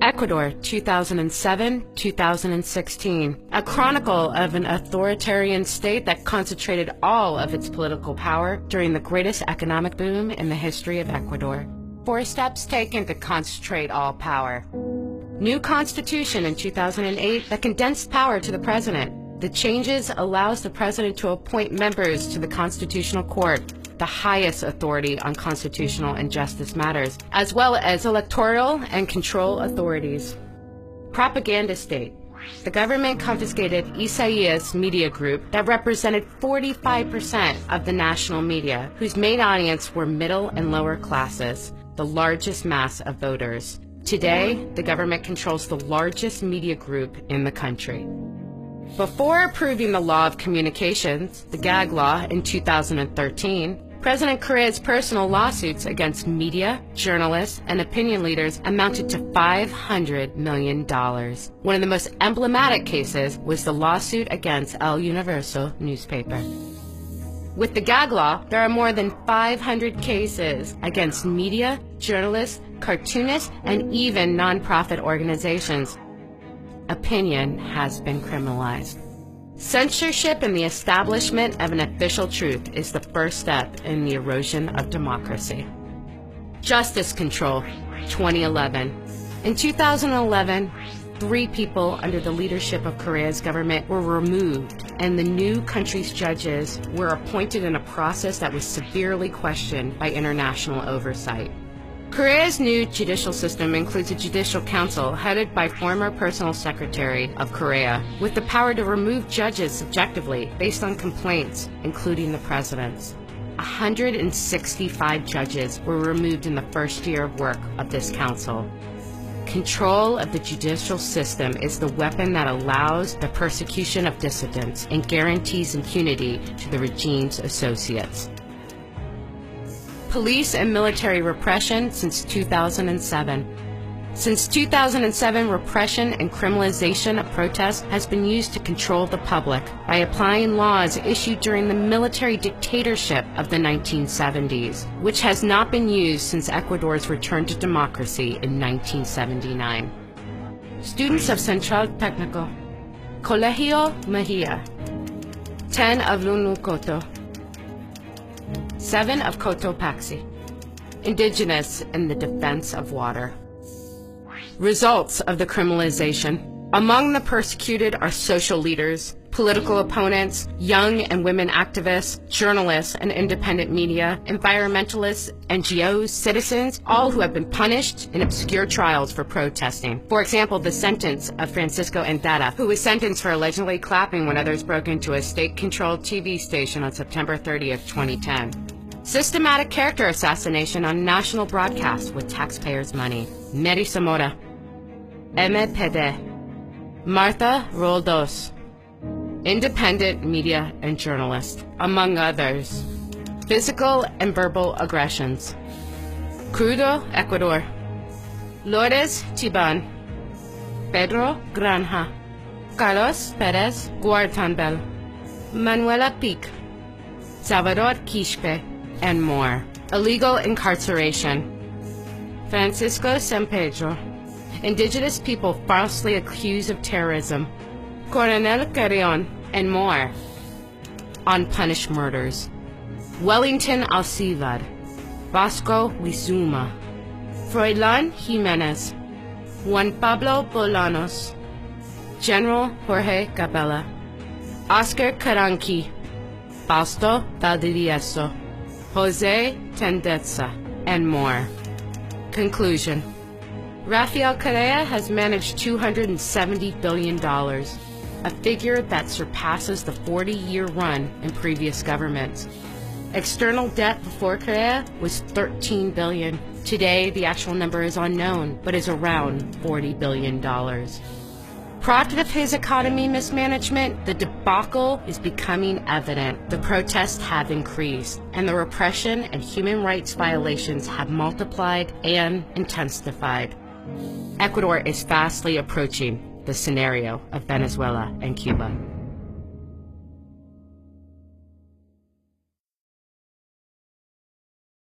Ecuador, 2007-2016, a chronicle of an authoritarian state that concentrated all of its political power during the greatest economic boom in the history of Ecuador. 4 steps taken to concentrate all power. New constitution in 2008 that condensed power to the president. The changes allows the president to appoint members to the Constitutional Court, the highest authority on constitutional and justice matters, as well as electoral and control authorities. Propaganda state. The government confiscated Isaías Media Group that represented 45% of the national media, whose main audience were middle and lower classes, the largest mass of voters. Today, the government controls the largest media group in the country. Before approving the Law of Communications, the Gag Law, in 2013, President Correa's personal lawsuits against media, journalists, and opinion leaders amounted to $500 million. One of the most emblematic cases was the lawsuit against El Universo newspaper. With the Gag Law, there are more than 500 cases against media, journalists, cartoonists, and even nonprofit organizations. Opinion has been criminalized. Censorship and the establishment of an official truth is the first step in the erosion of democracy. Justice control, 2011. In 2011, 3 people under the leadership of Correa's government were removed, and the new country's judges were appointed in a process that was severely questioned by international oversight. Correa's new judicial system includes a judicial council headed by former personal secretary of Correa, with the power to remove judges subjectively based on complaints, including the president's. 165 judges were removed in the first year of work of this council. Control of the judicial system is the weapon that allows the persecution of dissidents and guarantees impunity to the regime's associates. Police and military repression since 2007. Since 2007, repression and criminalization of protests has been used to control the public by applying laws issued during the military dictatorship of the 1970s, which has not been used since Ecuador's return to democracy in 1979. Students of Central Technical, Colegio Mejia, 10 of Lunucoto, 7 of Cotopaxi, indigenous in the defense of water. Results of the criminalization. Among the persecuted are social leaders, political opponents, young and women activists, journalists and independent media, environmentalists, NGOs, citizens, all who have been punished in obscure trials for protesting. For example, the sentence of Francisco Endara, who was sentenced for allegedly clapping when others broke into a state-controlled TV station on September 30th, 2010. Systematic character assassination on national broadcast with taxpayers' money. Mary Zamora, MPD, Martha Roldos, independent media and journalist, among others. Physical and verbal aggressions. Crudo, Ecuador. Lourdes Tiban, Pedro Granja, Carlos Perez Guartanbel, Manuela Pic, Salvador Quispe, and more. Illegal incarceration. Francisco San Pedro, indigenous people falsely accused of terrorism. Coronel Carrion, and more. Unpunished murders. Wellington Alcivar, Vasco Lizuma, Froilan Jimenez, Juan Pablo Bolanos, General Jorge Cabela, Oscar Caranqui, Fausto Valdivieso, Jose Tendeza, and more. Conclusion. Rafael Correa has managed $270 billion, a figure that surpasses the 40-year run in previous governments. External debt before Correa was $13 billion. Today, the actual number is unknown, but is around $40 billion. Product of his economy mismanagement, the debacle is becoming evident. The protests have increased, and the repression and human rights violations have multiplied and intensified. Ecuador is fastly approaching the scenario of Venezuela and Cuba.